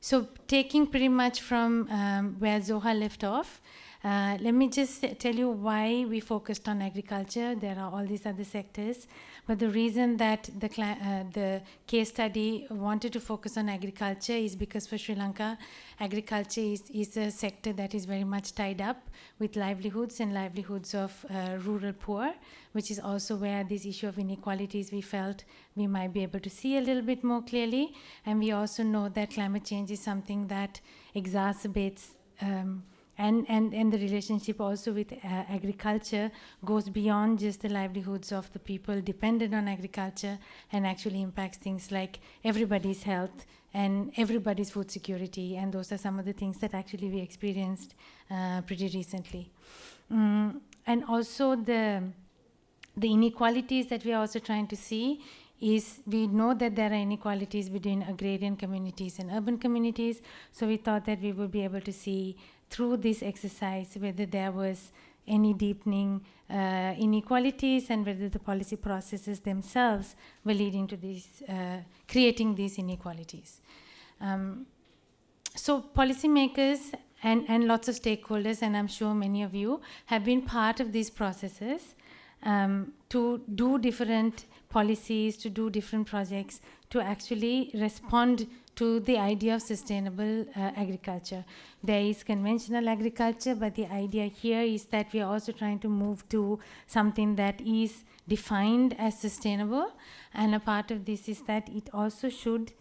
So taking pretty much from where Zoha left off, let me just tell you why we focused on agriculture. There are all these other sectors, but the reason that the case study wanted to focus on agriculture is because for Sri Lanka, agriculture is a sector that is very much tied up with livelihoods and livelihoods of rural poor, which is also where this issue of inequalities we felt we might be able to see a little bit more clearly. And we also know that climate change is something that exacerbates and the relationship also with agriculture goes beyond just the livelihoods of the people dependent on agriculture and actually impacts things like everybody's health and everybody's food security. And those are some of the things that actually we experienced pretty recently. And also the inequalities that we are also trying to see is we know that there are inequalities between agrarian communities and urban communities. So we thought that we would be able to see through this exercise whether there was any deepening inequalities and whether the policy processes themselves were leading to these, creating these inequalities. So policymakers and lots of stakeholders, and I'm sure many of you, have been part of these processes to do different policies, to do different projects, to actually respond to the idea of sustainable agriculture. There is conventional agriculture, but the idea here is that we are also trying to move to something that is defined as sustainable, and a part of this is that it also should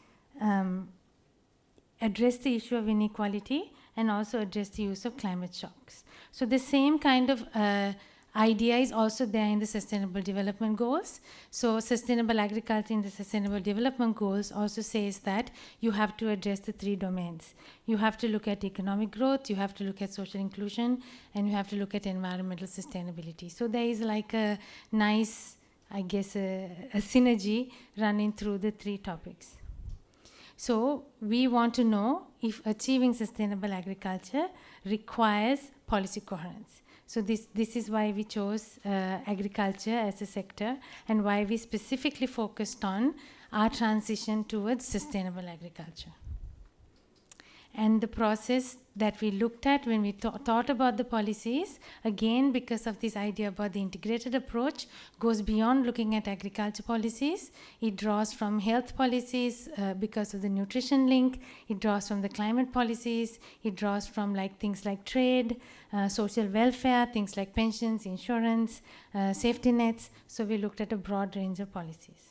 address the issue of inequality and also address the use of climate shocks. So the same kind of idea is also there in the Sustainable Development Goals. So sustainable agriculture in the Sustainable Development Goals also says that you have to address the 3 domains. You have to look at economic growth, you have to look at social inclusion, and you have to look at environmental sustainability. So there is like a nice, I guess, a synergy running through the 3 topics. So we want to know if achieving sustainable agriculture requires policy coherence. So this is why we chose agriculture as a sector and why we specifically focused on our transition towards sustainable agriculture. And the process that we looked at when we thought about the policies, again, because of this idea about the integrated approach, goes beyond looking at agriculture policies. It draws from health policies because of the nutrition link. It draws from the climate policies. It draws from things like trade, social welfare, things like pensions, insurance, safety nets. So we looked at a broad range of policies.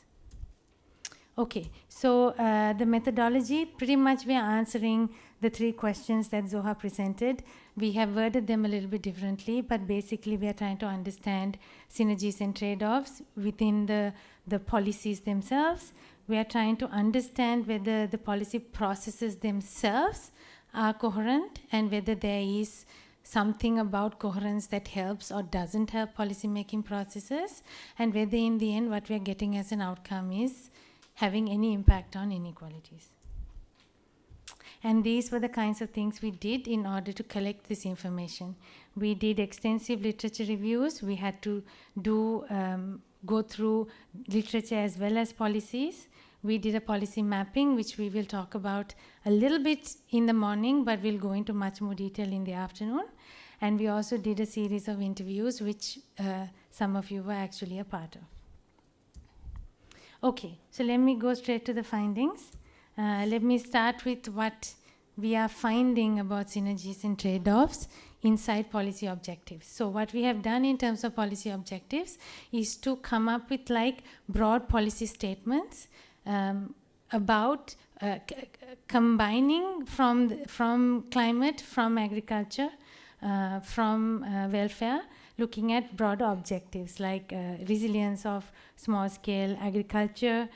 Okay, so the methodology, pretty much we are answering the 3 questions that Zoha presented. We have worded them a little bit differently, but basically we are trying to understand synergies and trade-offs within the policies themselves. We are trying to understand whether the policy processes themselves are coherent and whether there is something about coherence that helps or doesn't help policy-making processes, and whether in the end what we are getting as an outcome is having any impact on inequalities. And these were the kinds of things we did in order to collect this information. We did extensive literature reviews. We had to go through literature as well as policies. We did a policy mapping, which we will talk about a little bit in the morning, but we'll go into much more detail in the afternoon. And we also did a series of interviews, which some of you were actually a part of. Okay, so let me go straight to the findings. Let me start with what we are finding about synergies and trade-offs inside policy objectives. So what we have done in terms of policy objectives is to come up with broad policy statements about combining from climate, from agriculture, from welfare, looking at broader objectives like resilience of small-scale agriculture,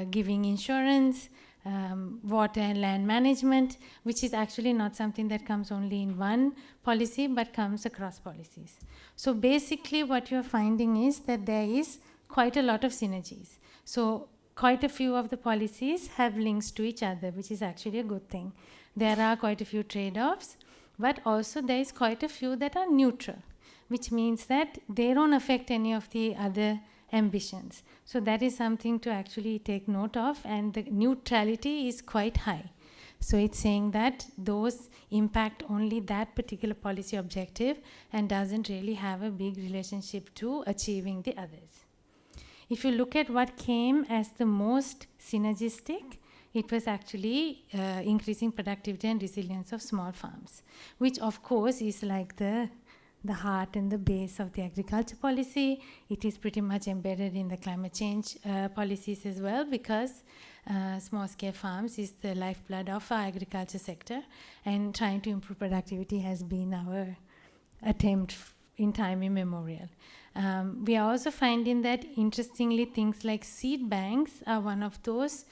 giving insurance, water and land management, which is actually not something that comes only in one policy, but comes across policies. So basically what you're finding is that there is quite a lot of synergies. So quite a few of the policies have links to each other, which is actually a good thing. There are quite a few trade-offs, but also there is quite a few that are neutral, which means that they don't affect any of the other ambitions. So that is something to actually take note of, and the neutrality is quite high. So it's saying that those impact only that particular policy objective and doesn't really have a big relationship to achieving the others. If you look at what came as the most synergistic, it was actually increasing productivity and resilience of small farms, which of course is like the heart and the base of the agriculture policy. It is pretty much embedded in the climate change policies as well, because small-scale farms is the lifeblood of our agriculture sector, and trying to improve productivity has been our attempt in time immemorial. We are also finding that, interestingly, things like seed banks are one of those,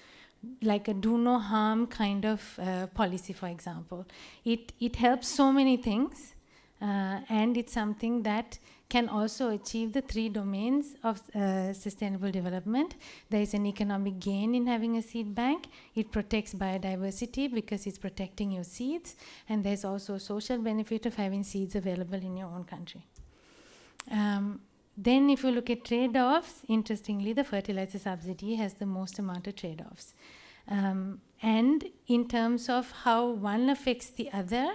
like a do no harm kind of policy, for example. It helps so many things, and it's something that can also achieve the 3 domains of sustainable development. There is an economic gain in having a seed bank. It protects biodiversity because it's protecting your seeds, and there's also a social benefit of having seeds available in your own country. Then if you look at trade-offs, interestingly, the fertilizer subsidy has the most amount of trade-offs. And in terms of how one affects the other,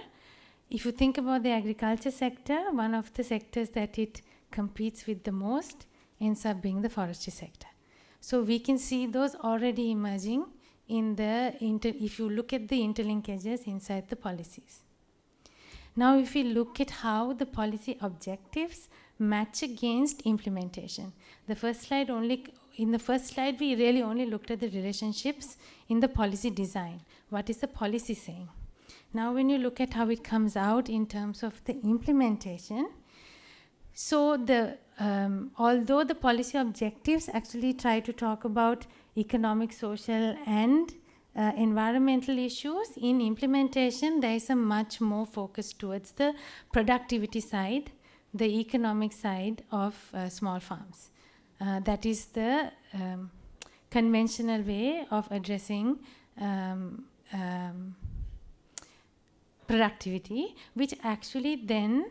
if you think about the agriculture sector, one of the sectors that it competes with the most ends up being the forestry sector. So we can see those already emerging in the, if you look at the interlinkages inside the policies. Now, if we look at how the policy objectives match against implementation, in the first slide, we really only looked at the relationships in the policy design. What is the policy saying? Now, when you look at how it comes out in terms of the implementation, so although the policy objectives actually try to talk about economic, social, and environmental issues, in implementation, there is a much more focus towards the productivity side, the economic side of small farms. That is the conventional way of addressing productivity, which actually then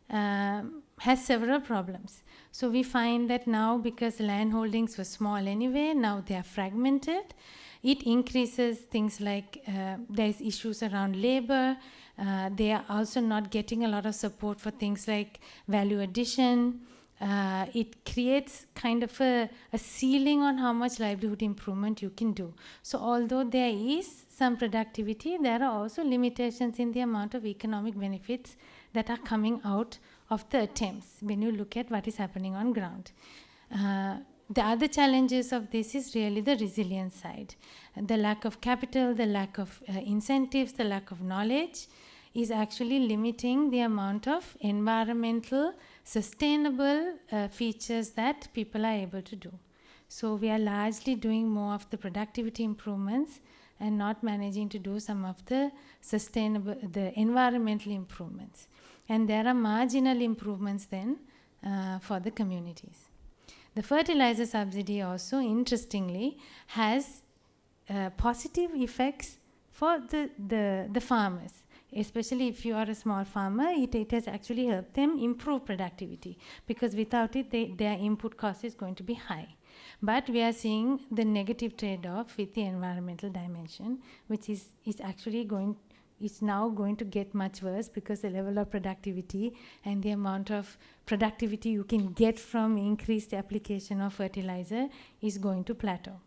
has several problems. So we find that now, because land holdings were small anyway, now they are fragmented. It increases things like there's issues around labor. They are also not getting a lot of support for things like value addition. It creates kind of a ceiling on how much livelihood improvement you can do. So although there is some productivity, there are also limitations in the amount of economic benefits that are coming out of the attempts when you look at what is happening on ground. The other challenges of this is really the resilience side. The lack of capital, the lack of incentives, the lack of knowledge is actually limiting the amount of environmental, sustainable features that people are able to do. So we are largely doing more of the productivity improvements and not managing to do some of the sustainable, the environmental improvements. And there are marginal improvements then for the communities. The fertilizer subsidy also, interestingly, has positive effects for the farmers. Especially if you are a small farmer, it has actually helped them improve productivity, because without it, their input cost is going to be high. But we are seeing the negative trade-off with the environmental dimension, which is actually now going to get much worse, because the level of productivity and the amount of productivity you can get from increased application of fertilizer is going to plateau.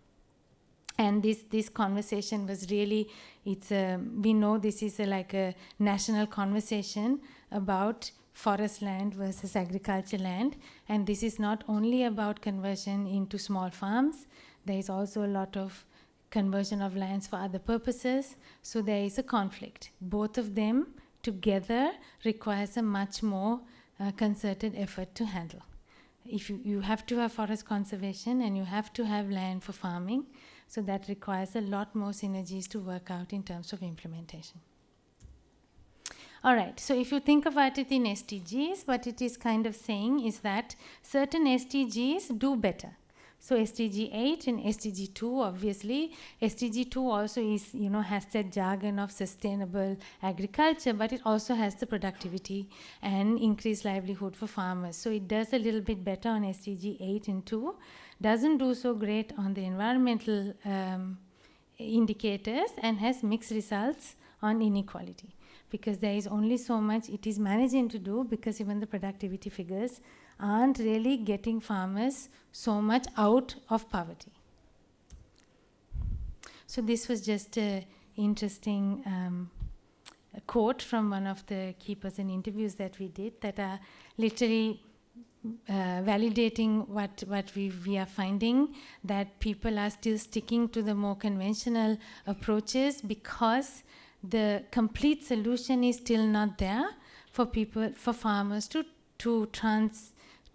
And this conversation was really, we know this is like a national conversation about forest land versus agriculture land. And this is not only about conversion into small farms, there is also a lot of conversion of lands for other purposes. So there is a conflict. Both of them together requires a much more concerted effort to handle. If you have to have forest conservation and you have to have land for farming, so that requires a lot more synergies to work out in terms of implementation. All right, so if you think about it in SDGs, what it is kind of saying is that certain SDGs do better. So SDG 8 and SDG 2, obviously. SDG 2 also is, has that jargon of sustainable agriculture, but it also has the productivity and increased livelihood for farmers. So it does a little bit better on SDG 8 and 2. Doesn't do so great on the environmental indicators, and has mixed results on inequality, because there is only so much it is managing to do, because even the productivity figures aren't really getting farmers so much out of poverty. So this was just an interesting quote from one of the key person interviews that we did, that are literally validating what we are finding, that people are still sticking to the more conventional approaches because the complete solution is still not there for farmers to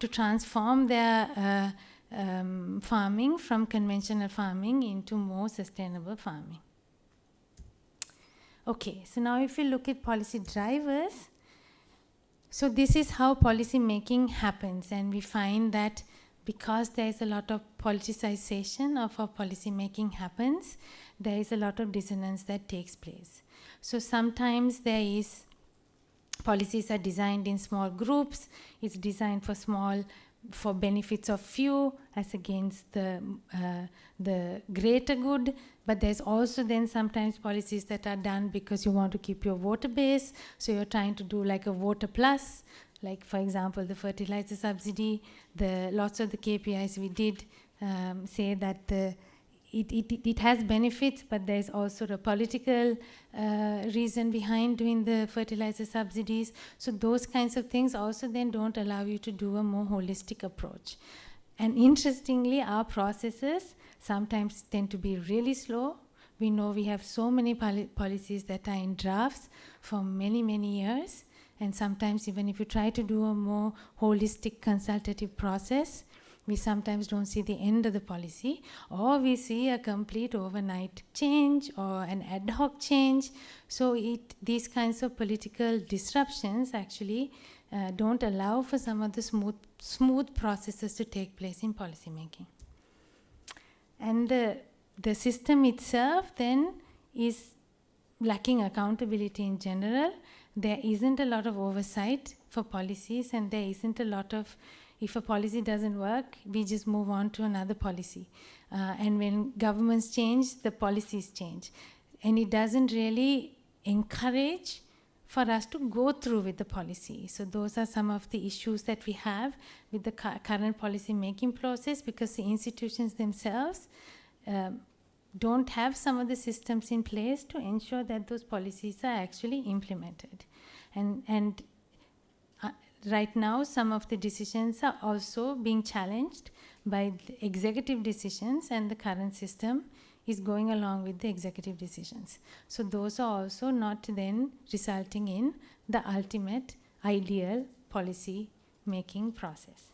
transform their farming from conventional farming into more sustainable farming. Okay, so now if we look at policy drivers, so this is how policy making happens, and we find that because there is a lot of politicization of how policy making happens, there is a lot of dissonance that takes place. So sometimes there is, policies are designed in small groups, it's designed for benefits of few as against the greater good, but there's also then sometimes policies that are done because you want to keep your voter base, so you're trying to do like a voter plus, like for example the fertilizer subsidy. Lots of the KPIs we did say that it has benefits, but there's also a political reason behind doing the fertilizer subsidies. So those kinds of things also then don't allow you to do a more holistic approach. And interestingly, our processes sometimes tend to be really slow. We know we have so many policies that are in drafts for many, many years. And sometimes even if you try to do a more holistic consultative process, we sometimes don't see the end of the policy, or we see a complete overnight change or an ad hoc change. So these kinds of political disruptions actually don't allow for some of the smooth processes to take place in policy making. And the system itself then is lacking accountability in general. There isn't a lot of oversight for policies, and there isn't a lot of, if a policy doesn't work, we just move on to another policy. And when governments change, the policies change. And it doesn't really encourage for us to go through with the policy. So those are some of the issues that we have with the current policy making process, because the institutions themselves don't have some of the systems in place to ensure that those policies are actually implemented. And right now, some of the decisions are also being challenged by the executive decisions, and the current system is going along with the executive decisions. So those are also not then resulting in the ultimate ideal policy making process.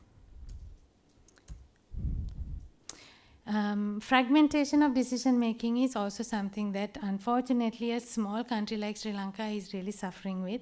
Fragmentation of decision making is also something that unfortunately a small country like Sri Lanka is really suffering with.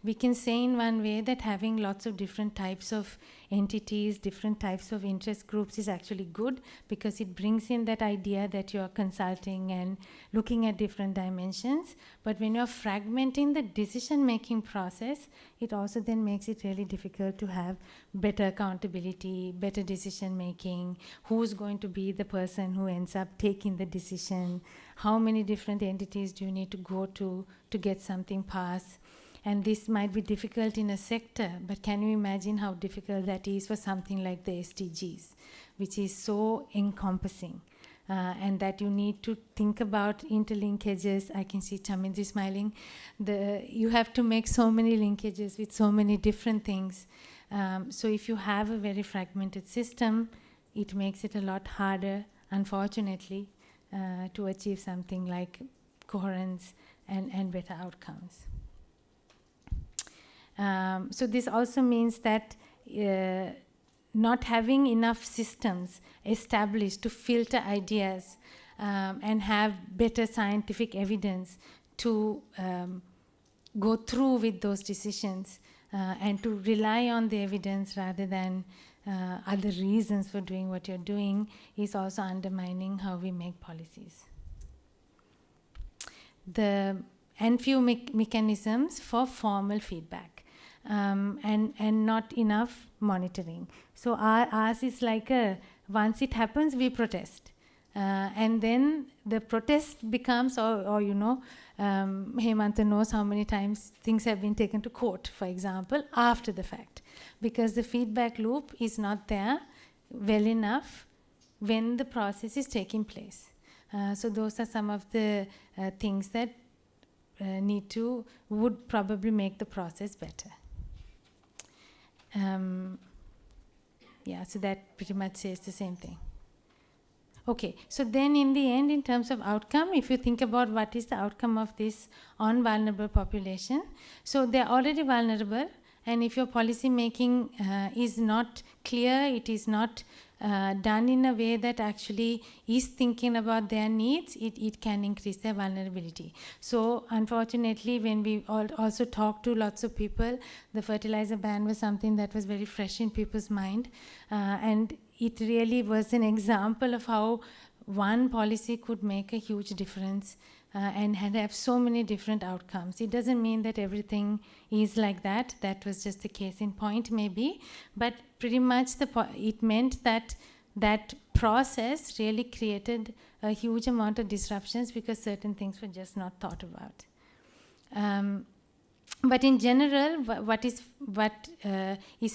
We can say in one way that having lots of different types of entities, different types of interest groups is actually good, because it brings in that idea that you're consulting and looking at different dimensions. But when you're fragmenting the decision making process, it also then makes it really difficult to have better accountability, better decision making, who's going to be the person who ends up taking the decision, how many different entities do you need to go to get something passed. And this might be difficult in a sector, but can you imagine how difficult that is for something like the SDGs, which is so encompassing, and that you need to think about interlinkages. I can see Chamindri smiling. You have to make so many linkages with so many different things. So if you have a very fragmented system, it makes it a lot harder, unfortunately, to achieve something like coherence and better outcomes. So this also means that not having enough systems established to filter ideas and have better scientific evidence to go through with those decisions and to rely on the evidence rather than other reasons for doing what you're doing is also undermining how we make policies. And few mechanisms for formal feedback, and not enough monitoring. So ours is like once it happens, we protest. And then the protest becomes, or Hemanta knows how many times things have been taken to court, for example, after the fact, because the feedback loop is not there well enough when the process is taking place. So those are some of the things that would probably make the process better. So that pretty much says the same thing. Okay, so then in the end, in terms of outcome, if you think about what is the outcome of this on vulnerable population, so they're already vulnerable, and if your policy making is not clear, it is not done in a way that actually is thinking about their needs, it can increase their vulnerability. So unfortunately, when we also talk to lots of people, the fertilizer ban was something that was very fresh in people's mind, and it really was an example of how one policy could make a huge difference and have so many different outcomes. It doesn't mean that everything is like that. That was just a case in point, maybe. But pretty much it meant that that process really created a huge amount of disruptions because certain things were just not thought about. But in general, what is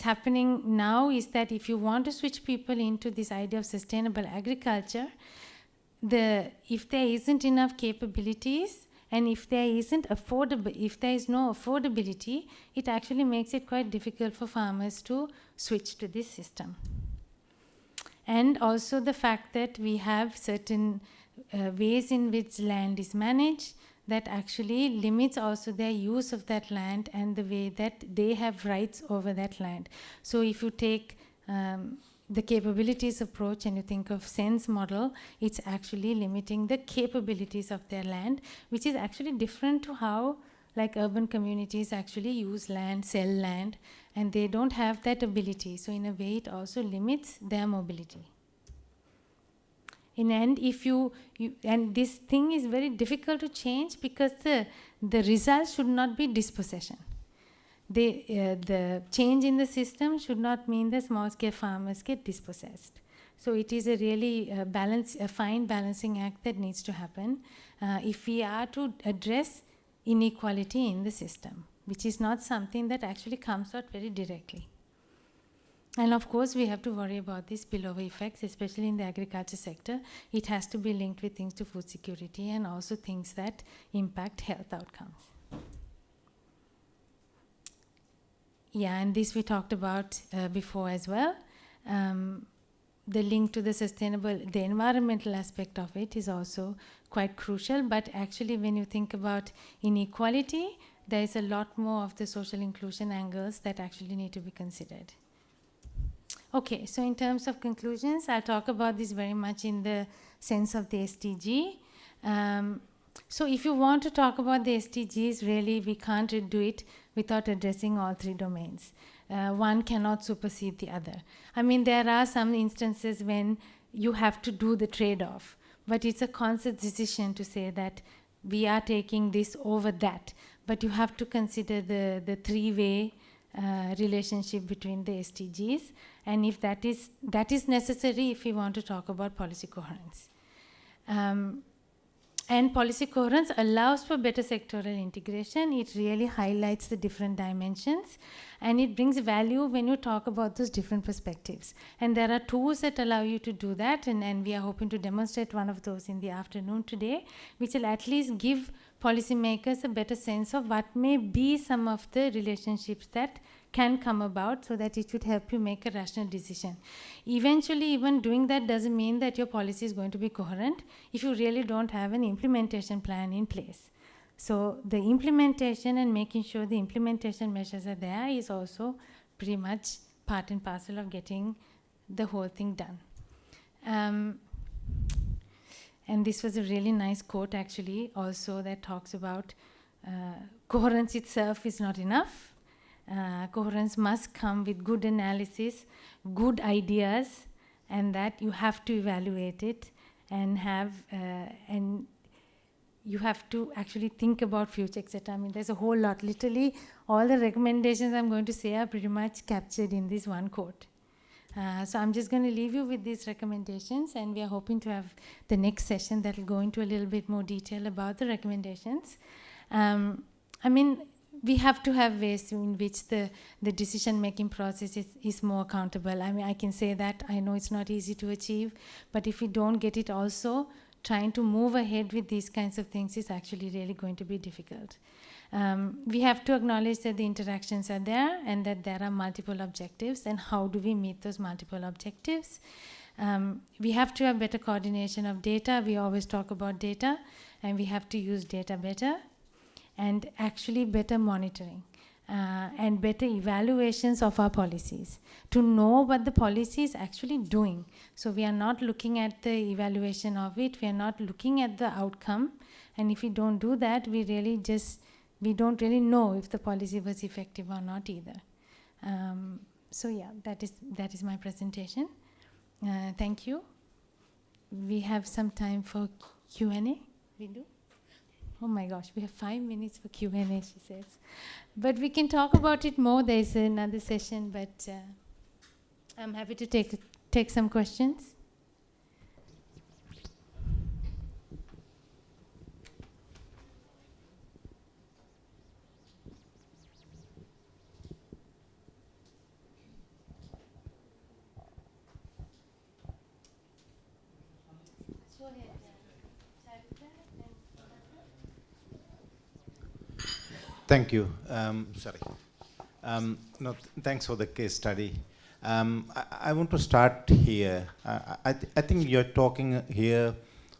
happening now is that if you want to switch people into this idea of sustainable agriculture, if there isn't enough capabilities and if there is no affordability, it actually makes it quite difficult for farmers to switch to this system. And also the fact that we have certain ways in which land is managed that actually limits also their use of that land and the way that they have rights over that land. So if you take the capabilities approach and you think of sense model, it's actually limiting the capabilities of their land, which is actually different to how like urban communities actually use land, sell land, and they don't have that ability. So in a way, it also limits their mobility. In the end, and this thing is very difficult to change because the result should not be dispossession. The change in the system should not mean that small-scale farmers get dispossessed. So it is a really a fine balancing act that needs to happen if we are to address inequality in the system, which is not something that actually comes out very directly. And of course, we have to worry about these spillover effects, especially in the agriculture sector. It has to be linked with things to food security and also things that impact health outcomes. Yeah, and this we talked about before as well. The link to the environmental aspect of it is also quite crucial. But actually, when you think about inequality, there is a lot more of the social inclusion angles that actually need to be considered. Okay, so in terms of conclusions, I'll talk about this very much in the sense of the SDG. So if you want to talk about the SDGs, really, we can't do it without addressing all three domains. One cannot supersede the other. I mean, there are some instances when you have to do the trade-off, but it's a conscious decision to say that we are taking this over that. But you have to consider the three-way relationship between the SDGs, and if that is necessary if we want to talk about policy coherence. And policy coherence allows for better sectoral integration. It really highlights the different dimensions, and it brings value when you talk about those different perspectives. And there are tools that allow you to do that, and we are hoping to demonstrate one of those in the afternoon today, which will at least give policymakers a better sense of what may be some of the relationships that can come about, so that it should help you make a rational decision. Eventually, even doing that doesn't mean that your policy is going to be coherent if you really don't have an implementation plan in place. So the implementation and making sure the implementation measures are there is also pretty much part and parcel of getting the whole thing done. And this was a really nice quote, actually, also that talks about coherence itself is not enough. Coherence must come with good analysis, good ideas, and that you have to evaluate it and and you have to actually think about future, etc. I mean, there's a whole lot. Literally, all the recommendations I'm going to say are pretty much captured in this one quote. So I'm just going to leave you with these recommendations, and we are hoping to have the next session that will go into a little bit more detail about the recommendations. I mean, we have to have ways in which the decision-making process is more accountable. I mean, I can say that. I know it's not easy to achieve, but if we don't get it also, trying to move ahead with these kinds of things is actually really going to be difficult. We have to acknowledge that the interactions are there and that there are multiple objectives, and how do we meet those multiple objectives? We have to have better coordination of data. We always talk about data, and we have to use data better, and actually better monitoring and better evaluations of our policies to know what the policy is actually doing. So we are not looking at the evaluation of it, we are not looking at the outcome, and if we don't do that, we don't really know if the policy was effective or not either. So yeah, that is my presentation. Thank you. We have some time for Q&A. We do? Oh my gosh, we have 5 minutes for Q&A, she says. But we can talk about it more. There's another session, but I'm happy to take some questions. Thank you. Thanks for the case study. I want to start here. I think you're talking here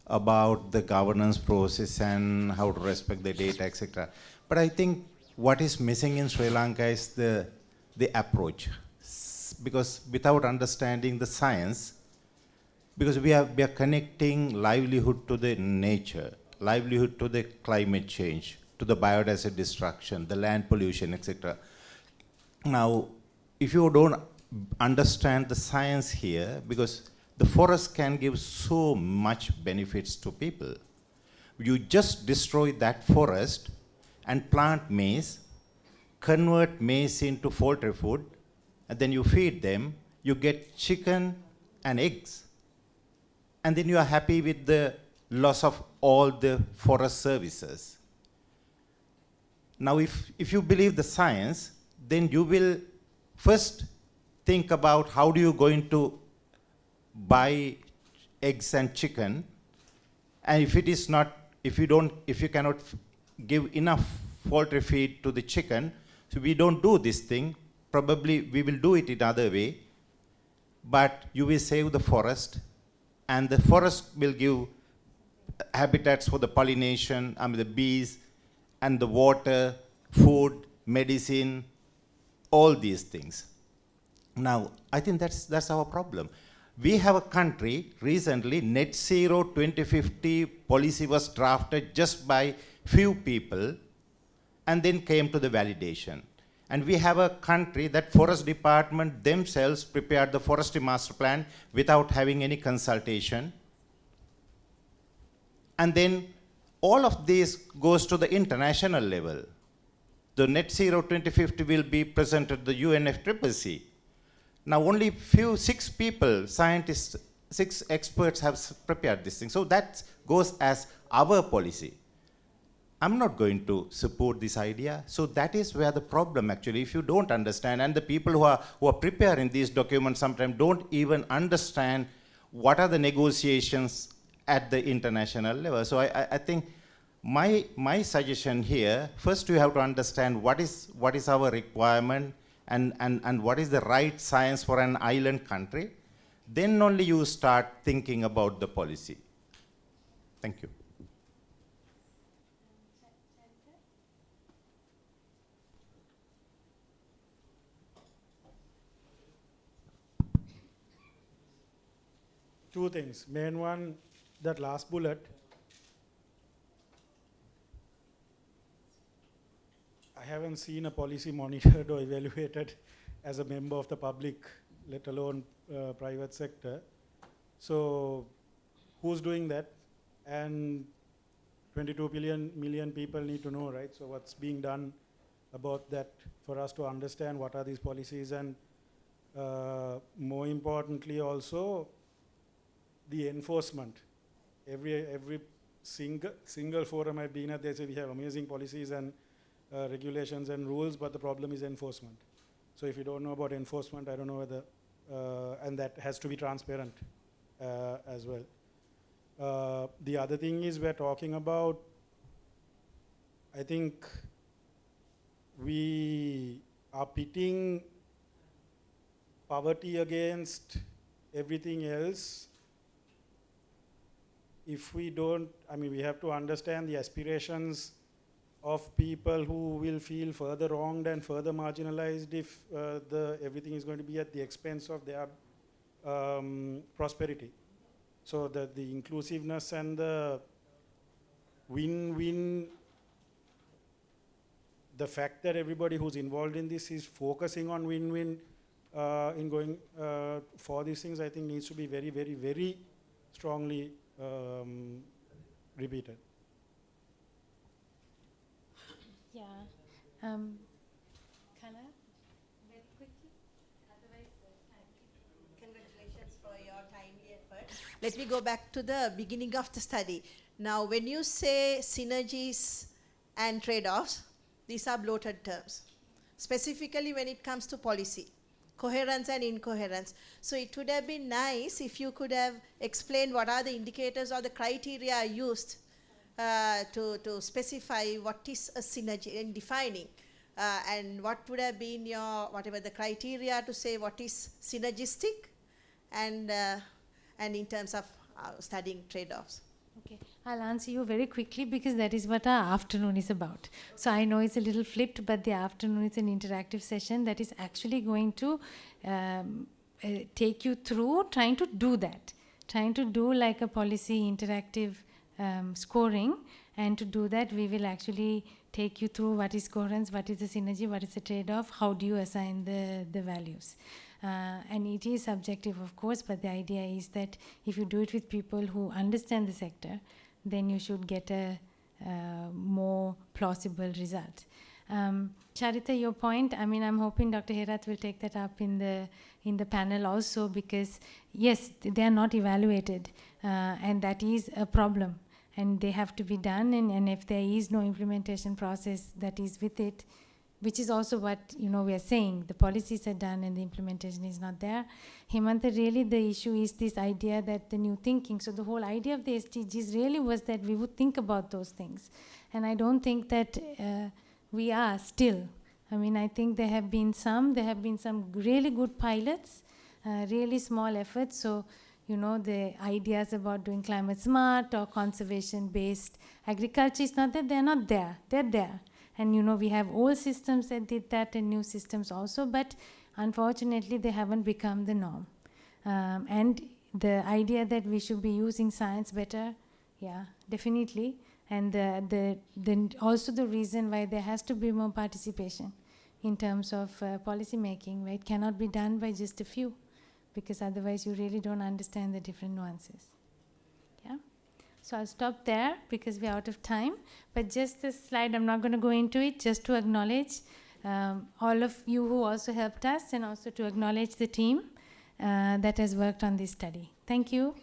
about the governance process and how to respect the data, etc. But I think what is missing in Sri Lanka is the approach. Because without understanding the science, because we are connecting livelihood to the nature, livelihood to the climate change, to the biodiversity destruction, the land pollution, etc. Now, if you don't understand the science here, because the forest can give so much benefits to people. You just destroy that forest and plant maize, convert maize into poultry food, and then you feed them, you get chicken and eggs. And then you are happy with the loss of all the forest services. Now, if you believe the science, then you will first think about how do you going to buy eggs and chicken, and if you cannot give enough poultry feed to the chicken, so we don't do this thing. Probably we will do it in other way, but you will save the forest, and the forest will give habitats for the pollination, the bees, and the water, food, medicine, all these things. Now, I think that's our problem. We have a country, recently, net zero 2050 policy was drafted just by few people and then came to the validation. And we have a country that forest department themselves prepared the forestry master plan without having any consultation. And then all of this goes to the international level. The net zero 2050 will be presented to the UNFCCC. Now only six people, scientists, 6 experts have prepared this thing. So that goes as our policy. I'm not going to support this idea. So that is where the problem actually, if you don't understand, and the people who are preparing these documents sometimes don't even understand what are the negotiations at the international level. So I think my suggestion here, first you have to understand what is our requirement and what is the right science for an island country. Then only you start thinking about the policy. Thank you. Two things. Main one, that last bullet. I haven't seen a policy monitored or evaluated as a member of the public, let alone private sector. So who's doing that? And 22 million people need to know, right? So what's being done about that for us to understand what are these policies, and more importantly also the enforcement. Every single forum I've been at, they say we have amazing policies and regulations and rules, but the problem is enforcement. So if you don't know about enforcement, I don't know whether, and that has to be transparent as well. The other thing is we're talking about, I think we are pitting poverty against everything else. If we don't, I mean, we have to understand the aspirations of people who will feel further wronged and further marginalized if everything is going to be at the expense of their prosperity. So that the inclusiveness and the win-win, the fact that everybody who's involved in this is focusing on win-win in going for these things, I think needs to be very, very, very strongly repeated. Yeah. Kala, very quickly. Otherwise, Congratulations for your timely effort. Let me go back to the beginning of the study. Now, when you say synergies and trade-offs, these are bloated terms, specifically when it comes to policy, coherence and incoherence. So it would have been nice if you could have explained what are the indicators or the criteria used to specify what is a synergy in defining, and what would have been your, whatever the criteria to say what is synergistic, and in terms of studying trade-offs. okay, I'll answer you very quickly because that is what our afternoon is about. So I know it's a little flipped, but the afternoon is an interactive session that is actually going to take you through trying to do that, trying to do like a policy interactive scoring, and to do that we will actually take you through what is coherence, what is the synergy, what is the trade-off, how do you assign the values. And it is subjective, of course, but the idea is that if you do it with people who understand the sector, then you should get a more plausible result. Charita, your point, I mean, I'm hoping Dr. Herath will take that up in the panel also, because yes, they are not evaluated, and that is a problem, and they have to be done, and if there is no implementation process that is with it, which is also what we are saying, the policies are done and the implementation is not there. Hemantha, really the issue is this idea that the new thinking, so the whole idea of the SDGs really was that we would think about those things, and I don't think that we are still. I mean, I think there have been some really good pilots, really small efforts. So, the ideas about doing climate smart or conservation based agriculture is not that they're not there, they're there. And we have old systems that did that and new systems also, but unfortunately they haven't become the norm. And the idea that we should be using science better, yeah, definitely. And also the reason why there has to be more participation in terms of policy making, where it cannot be done by just a few, because otherwise you really don't understand the different nuances. Yeah. So I'll stop there because we're out of time. But just this slide, I'm not going to go into it, just to acknowledge all of you who also helped us, and also to acknowledge the team that has worked on this study. Thank you.